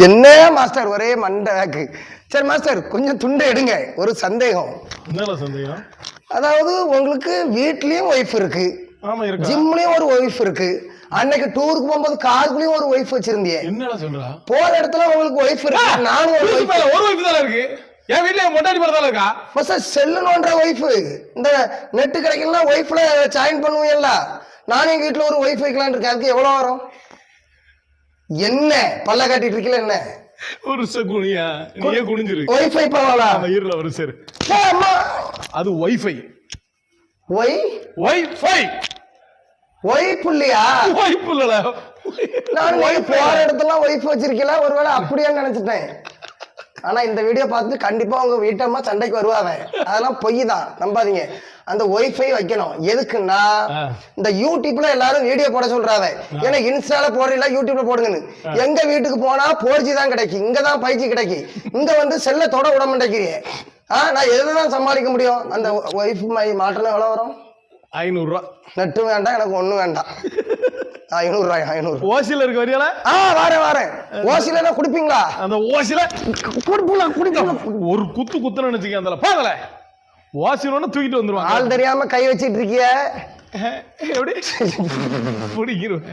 என்ன மாஸ்டர் ஒரே மண்டக்கு. சரி மாஸ்டர் கொஞ்சம் துண்டை எடுங்க. ஒரு சந்தேகம். என்ன சந்தேகம்? அதாவது உங்களுக்கு வீட்லயும் ஒய்ஃப் இருக்கு, ஜிம்லயும் ஒரு ஒய்ஃப் இருக்கு, அன்னைக்கு டூருக்கு போகும்போது காருக்குள்ளயும் ஒரு ஒய்ஃப் வச்சிருந்தீங்க. என்ன சொல்றா? போற இடத்துல உங்களுக்கு ஒய்ஃப் இருக்கு, நானும் ஒரு ஒய்ஃப் தான் இருக்கு. என் வீட்ல மொட்டாடி படத்தால இருக்கா? மாஸ்டர் செல்லுன்ற ஒய்ஃப் இந்த நெட் கிடைக்கலாம் ஒய்ஃப்ல ஜாயின் பண்ணுவீங்கல்ல. நானும் எங்க வீட்டுல ஒரு ஒய்ஃப் வைக்கலான்னு இருக்கேன். அதுக்கு எவ்வளவு வரும்? என்ன பல்ல காட்டிட்டு இருக்கல? என்ன ஒரு சகுனியா நீயே குனிஞ்சிரு. வைஃபை பரவாயில்ல. இருல ஒரு சரி. அது வைஃபை. வைஃபை புள்ளியா? வைஃப் இல்லல. நான் போற இடத்துல வைஃப் வச்சிருக்கல, ஒருவேளை அப்படியே நினைச்சிட்டேன். ஆனா இந்த வீடியோ பார்த்துட்டு கண்டிப்பா உங்க வீட்டம்மா சண்டைக்கு வருவாங்க. அதெல்லாம் பொய் தான், நம்பாதீங்க. அந்த ஒய்ஃபை வைக்கணும். எதுக்குன்னா இந்த யூடியூப்ல எல்லாரும் வீடியோ போட சொல்றாங்க. ஏன்னா இன்ஸ்டால போடல, யூடியூப்ல போடுங்கன்னு. எங்க வீட்டுக்கு போனா 4G தான் கிடைக்கும், இங்கதான் 5G கிடைக்கும். இங்க வந்து செல்ல தொட விட மாட்டேங்கிறீங்க. நான் எதுதான் சமாளிக்க முடியும்? அந்த ஒய்ஃப் மாற்றணும் எவ்வளவு வரும்? 500 ரூபா. நெட்டு வேண்டாம், எனக்கு ஒண்ணும் வேண்டாம். 500 ரூபாய். 500 ஓசில இருக்க வரியால? வரேன். ஓசில குடிப்பீங்களா? அந்த ஓசில குடிப்பீங்களா? ஒரு குத்து குத்துன்னு நினைச்சுக்க. அந்த பாங்கல ஓசிலோன்னு தூக்கிட்டு வந்துருவாங்க. ஆள் தெரியாம கை வச்சிட்டு இருக்கிய. எப்படி பிடிக்கிறேன்?